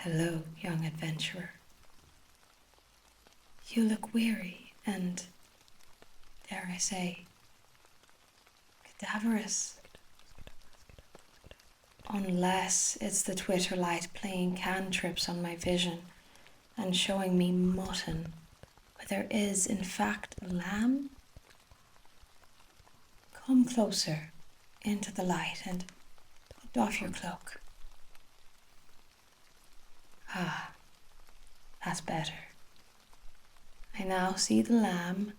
Hello, young adventurer. You look weary and, dare I say, cadaverous. Unless it's the Twitter light playing cantrips on my vision and showing me mutton, where there is in fact a lamb. Come closer into the light and put off your cloak. Ah, that's better. I now see the lamb,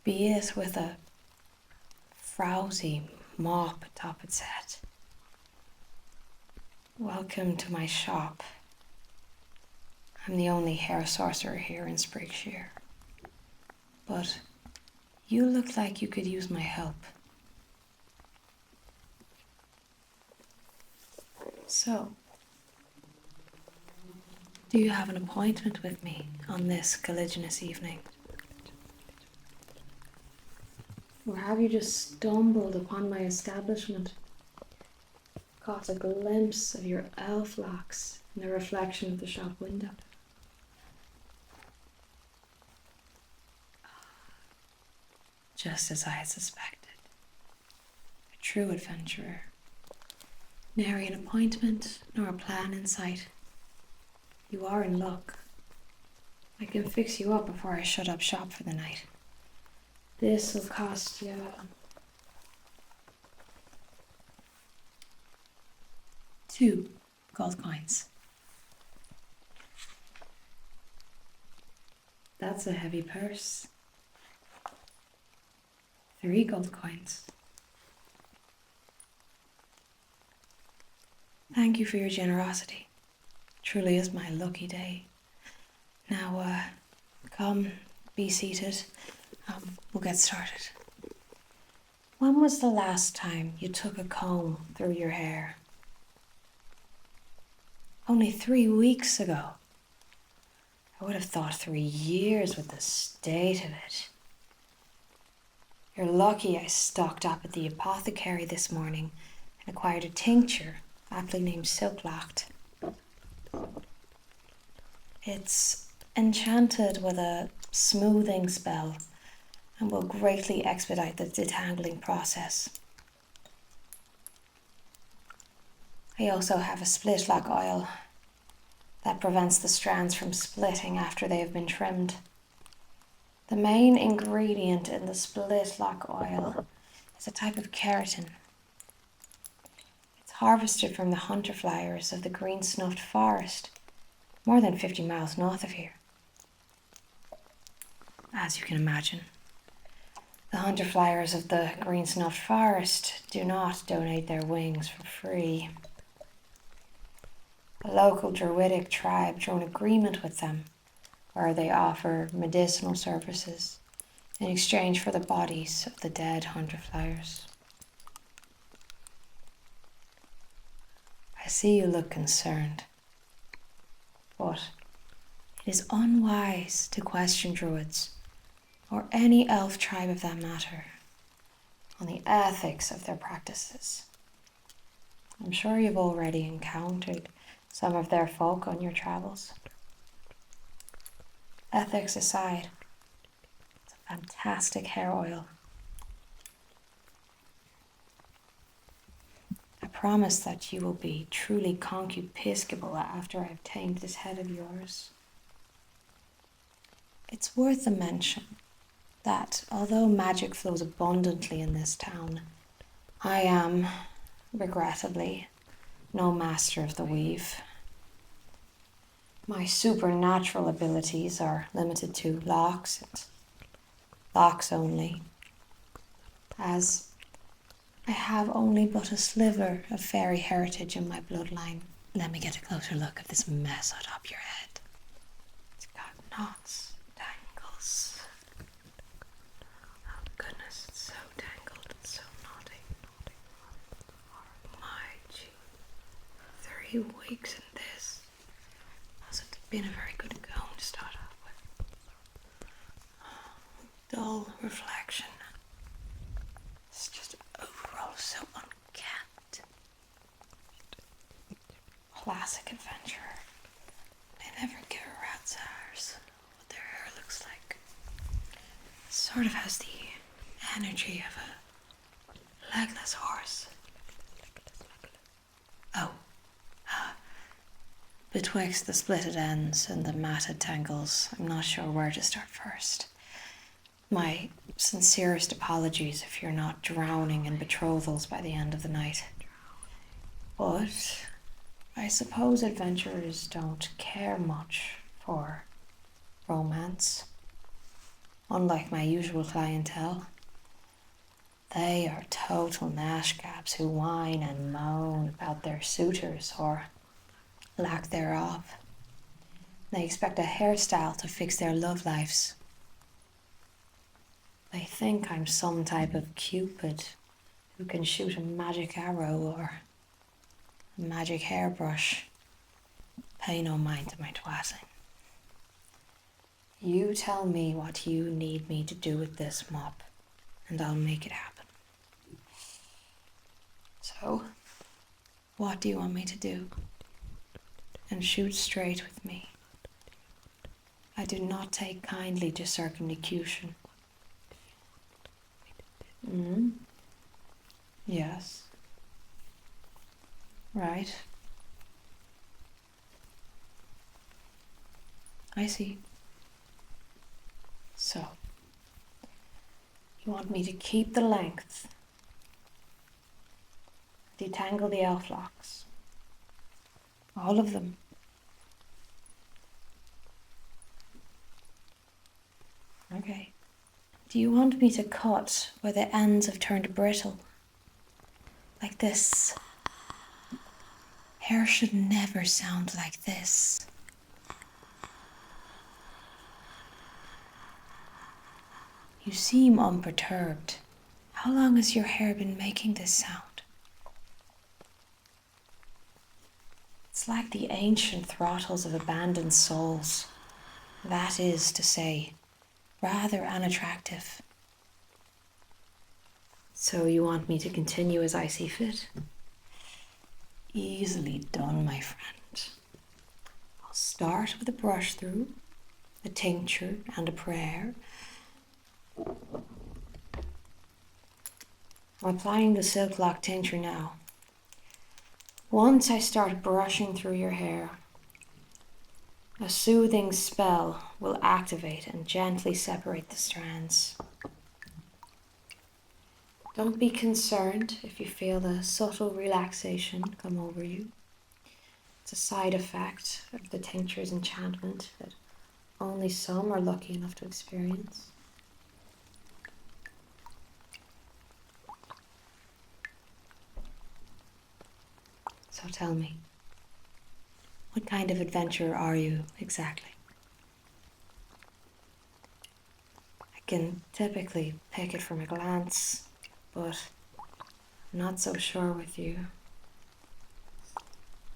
be it with a frowsy mop atop its head. Welcome to my shop. I'm the only hair sorcerer here in Sprigshire, but you look like you could use my help. So, do you have an appointment with me on this colliginous evening? Or have you just stumbled upon my establishment, caught a glimpse of your elf locks in the reflection of the shop window? Just as I had suspected. A true adventurer. Nary an appointment nor a plan in sight. You are in luck. I can fix you up before I shut up shop for the night. This will cost you 2 gold coins. That's a heavy purse. 3 gold coins. Thank you for your generosity. Truly is my lucky day. Now, come, be seated. We'll get started. When was the last time you took a comb through your hair? Only 3 weeks ago. I would have thought 3 years with the state of it. You're lucky I stocked up at the apothecary this morning and acquired a tincture, aptly named Silklacht. It's enchanted with a smoothing spell and will greatly expedite the detangling process. I also have a split-lock oil that prevents the strands from splitting after they have been trimmed. The main ingredient in the split-lock oil is a type of keratin. It's harvested from the hunter flowers of the green snuffed forest, more than 50 miles north of here. As you can imagine, the hunter flyers of the green snuffed forest do not donate their wings for free. A local druidic tribe drew an agreement with them where they offer medicinal services in exchange for the bodies of the dead hunter flyers. I see you look concerned, but it is unwise to question druids or any elf tribe of that matter on the ethics of their practices. I'm sure you've already encountered some of their folk on your travels. Ethics aside, it's a fantastic hair oil. I promise that you will be truly concupiscible after I've tamed this head of yours. It's worth a mention that although magic flows abundantly in this town, I am, regrettably, no master of the weave. My supernatural abilities are limited to locks and locks only, as I have only but a sliver of fairy heritage in my bloodline. Let me get a closer look at this mess atop your head. It's got knots, tangles. Oh goodness, it's so tangled and so knotty. My gee, 3 weeks in this. Hasn't been a very good comb to start off with. Dull reflection. It's just overall so unkempt. Classic adventurer. Sort of has the energy of a legless horse. Oh, betwixt the splitted ends and the matted tangles, I'm not sure where to start first. My sincerest apologies if you're not drowning in betrothals by the end of the night. But I suppose adventurers don't care much for romance. Unlike my usual clientele, they are total nashcabs who whine and moan about their suitors or lack thereof. They expect a hairstyle to fix their love lives. They think I'm some type of Cupid who can shoot a magic arrow or a magic hairbrush. Pay no mind to my twatting. You tell me what you need me to do with this mop, and I'll make it happen. So, what do you want me to do? And shoot straight with me. I do not take kindly to circumlocution. Yes. Right. I see. So, you want me to keep the length, detangle the elf locks, all of them. Okay. Do you want me to cut where the ends have turned brittle? Like this? Hair should never sound like this. You seem unperturbed. How long has your hair been making this sound? It's like the ancient throttles of abandoned souls. That is to say, rather unattractive. So you want me to continue as I see fit? Easily done, my friend. I'll start with a brush through, a tincture and a prayer. I'm applying the silk lock tincture now. Once I start brushing through your hair, a soothing spell will activate and gently separate the strands. Don't be concerned if you feel a subtle relaxation come over you. It's a side effect of the tincture's enchantment that only some are lucky enough to experience. So tell me, what kind of adventurer are you exactly? I can typically pick it from a glance, but I'm not so sure with you.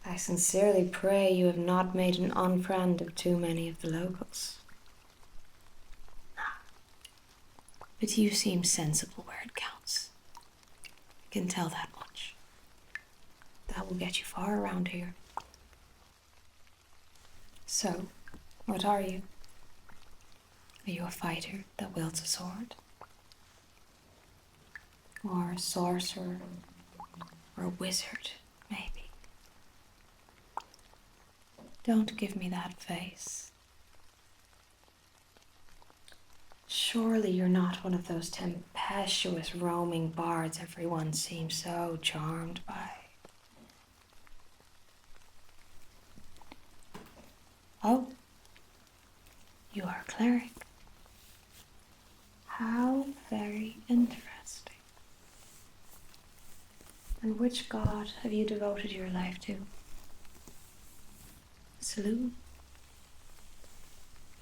I sincerely pray you have not made an unfriend of too many of the locals. But you seem sensible where it counts. I can tell that much. That will get you far around here. So, what are you? Are you a fighter that wields a sword? Or a sorcerer? Or a wizard, maybe? Don't give me that face. Surely you're not one of those tempestuous roaming bards everyone seems so charmed by. Oh, you are a cleric. How very interesting. And which god have you devoted your life to? Saloon?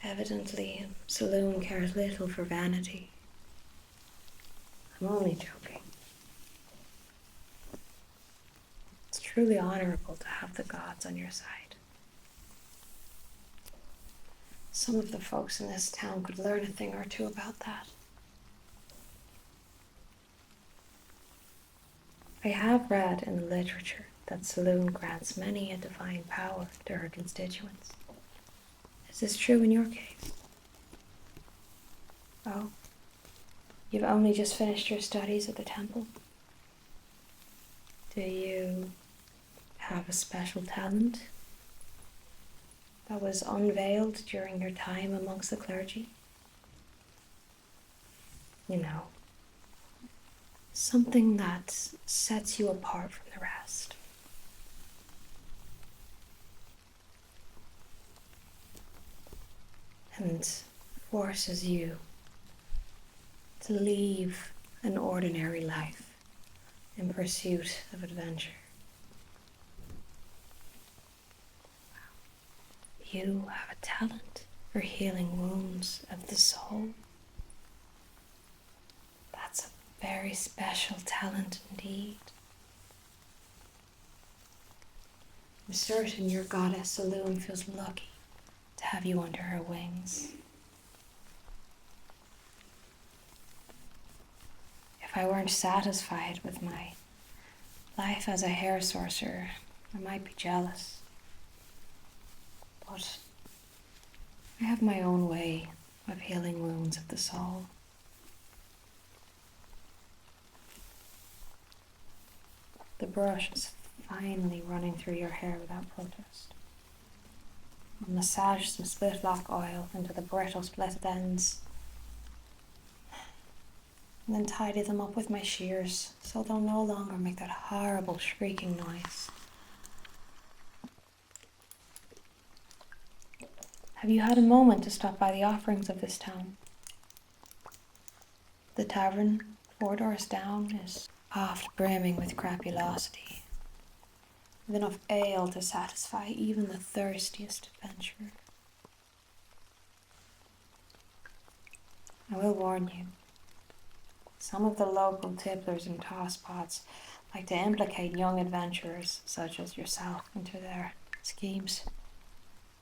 Evidently, Saloon cares little for vanity. I'm only joking. It's truly honorable to have the gods on your side. Some of the folks in this town could learn a thing or two about that. I have read in the literature that Saloon grants many a divine power to her constituents. Is this true in your case? Oh, You've only just finished your studies at the temple. Do you have a special talent that was unveiled during your time amongst the clergy? You know, something that sets you apart from the rest. And forces you to leave an ordinary life in pursuit of adventure. You have a talent for healing wounds of the soul. That's a very special talent indeed. I'm certain your goddess Saloon feels lucky to have you under her wings. If I weren't satisfied with my life as a hair sorcerer, I might be jealous. But I have my own way of healing wounds of the soul. The brush is finely running through your hair without protest. I'll massage some split lock oil into the brittle split ends, and then tidy them up with my shears so they'll no longer make that horrible shrieking noise. Have you had a moment to stop by the offerings of this town? The tavern, 4 doors down, is oft brimming with crapulosity, with enough ale to satisfy even the thirstiest adventurer. I will warn you, some of the local tipplers and tosspots like to implicate young adventurers such as yourself into their schemes.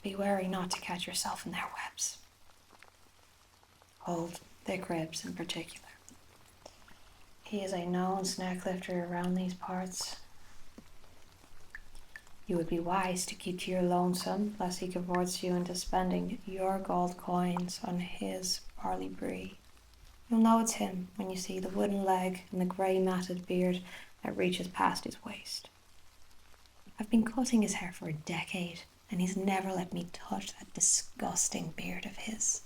Be wary not to catch yourself in their webs. Old Thick Ribs in particular. He is a known snack lifter around these parts. You would be wise to keep to your lonesome, lest he cavorts you into spending your gold coins on his barley brie. You'll know it's him when you see the wooden leg and the grey matted beard that reaches past his waist. I've been cutting his hair for a decade, and he's never let me touch that disgusting beard of his.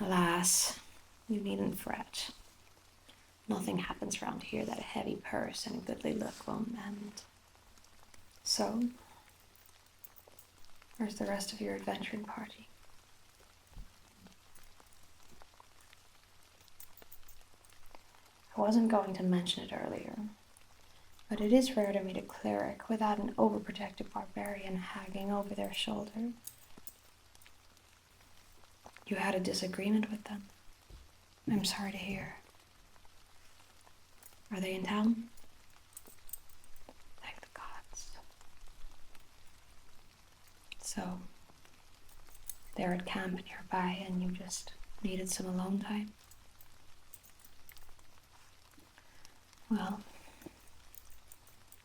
Alas, you needn't fret. Nothing happens round here that a heavy purse and a goodly look won't mend. So, where's the rest of your adventuring party? I wasn't going to mention it earlier, but it is rare to meet a cleric without an overprotective barbarian hanging over their shoulder. You had a disagreement with them. I'm sorry to hear. Are they in town? Thank the gods. So, they're at camp nearby and you just needed some alone time? Well,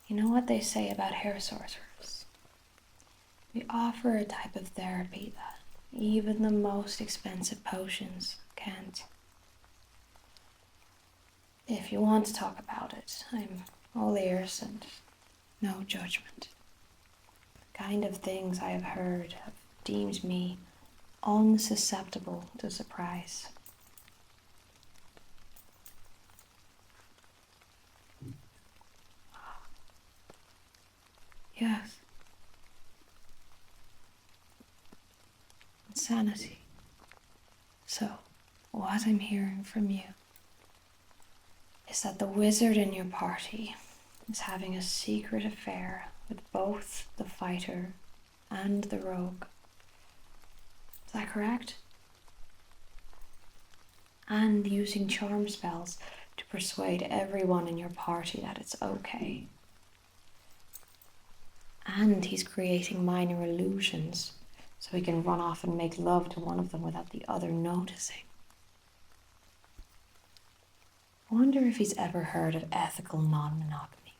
you know what they say about hair sorcerers? We offer a type of therapy that even the most expensive potions can't. If you want to talk about it, I'm all ears and no judgment. The kind of things I have heard have deemed me unsusceptible to surprise. Yes. Insanity. So, what I'm hearing from you is that the wizard in your party is having a secret affair with both the fighter and the rogue. Is that correct? And using charm spells to persuade everyone in your party that it's okay. And he's creating minor illusions so he can run off and make love to one of them without the other noticing. I wonder if he's ever heard of ethical non-monogamy.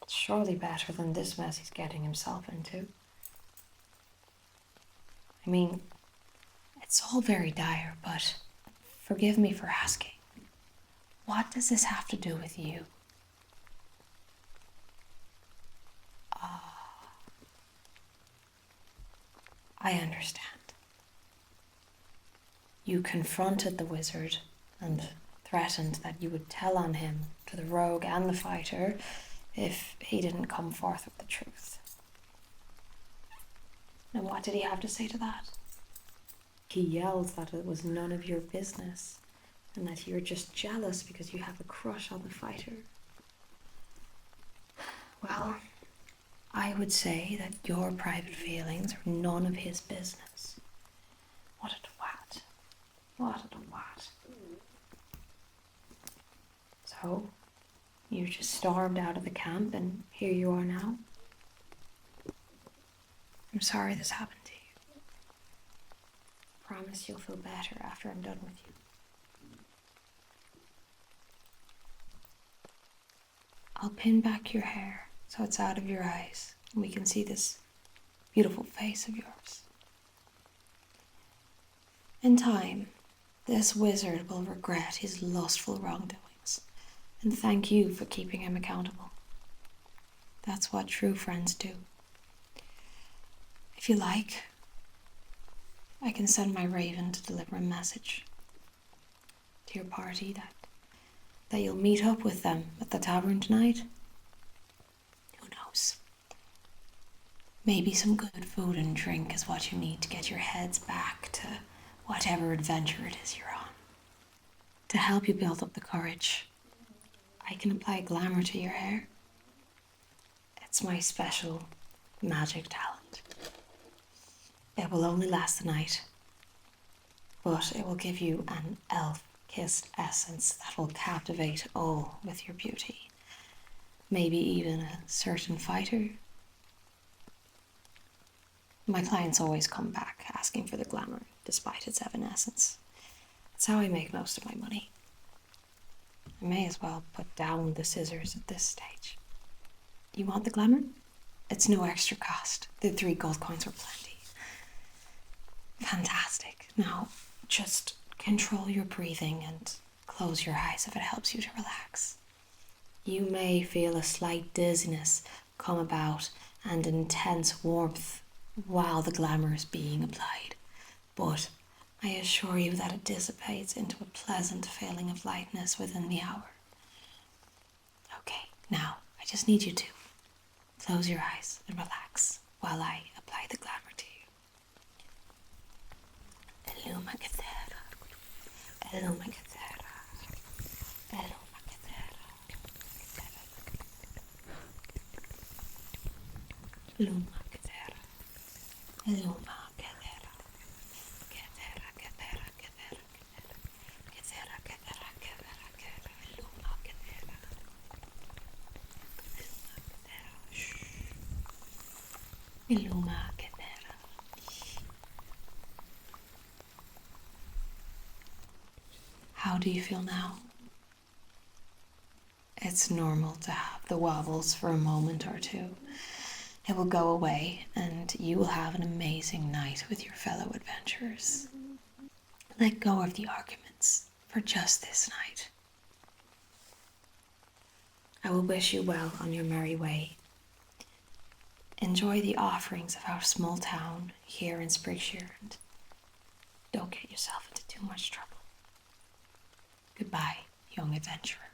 It's surely better than this mess he's getting himself into. I mean, It's all very dire, but forgive me for asking. What does this have to do with you? I understand. You confronted the wizard and threatened that you would tell on him to the rogue and the fighter if he didn't come forth with the truth. And what did he have to say to that? He yelled that it was none of your business and that you're just jealous because you have a crush on the fighter. Well, I would say that your private feelings are none of his business. What a twat. What a twat. So, you just stormed out of the camp and here you are now? I'm sorry this happened to you. Promise you'll feel better after I'm done with you. I'll pin back your hair so it's out of your eyes and we can see this beautiful face of yours. In time, this wizard will regret his lustful wrongdoings and thank you for keeping him accountable. That's what true friends do. If you like, I can send my raven to deliver a message to your party that you'll meet up with them at the tavern tonight. Who knows? Maybe some good food and drink is what you need to get your heads back to whatever adventure it is you're on. To help you build up the courage, I can apply glamour to your hair. It's my special magic talent. It will only last the night, but it will give you an elf-kissed essence that will captivate all with your beauty. Maybe even a certain fighter. My clients always come back asking for the glamour, despite its evanescence. That's how I make most of my money. I may as well put down the scissors at this stage. You want the glamour? It's no extra cost. The 3 gold coins were plenty. Fantastic. Now, just control your breathing and close your eyes if it helps you to relax. You may feel a slight dizziness come about and intense warmth while the glamour is being applied, but I assure you that it dissipates into a pleasant feeling of lightness within the hour. Okay, now I just need you to close your eyes and relax while I apply the glamour to you. Eluma Kathera, Eluma Kathera, Eluma Kathera, Eluma Kathera, Eluma Kathera, Kathera, Kathera, Kathera, Kathera, Kathera, Kathera, Kathera, Eluma Kathera, Eluma Kathera, Eluma Kathera. How do you feel now? It's normal to have the wobbles for a moment or two. It will go away and you will have an amazing night with your fellow adventurers. Let go of the arguments for just this night. I will wish you well on your merry way. Enjoy the offerings of our small town here in Sprigshire and don't get yourself into too much trouble. Goodbye, young adventurer.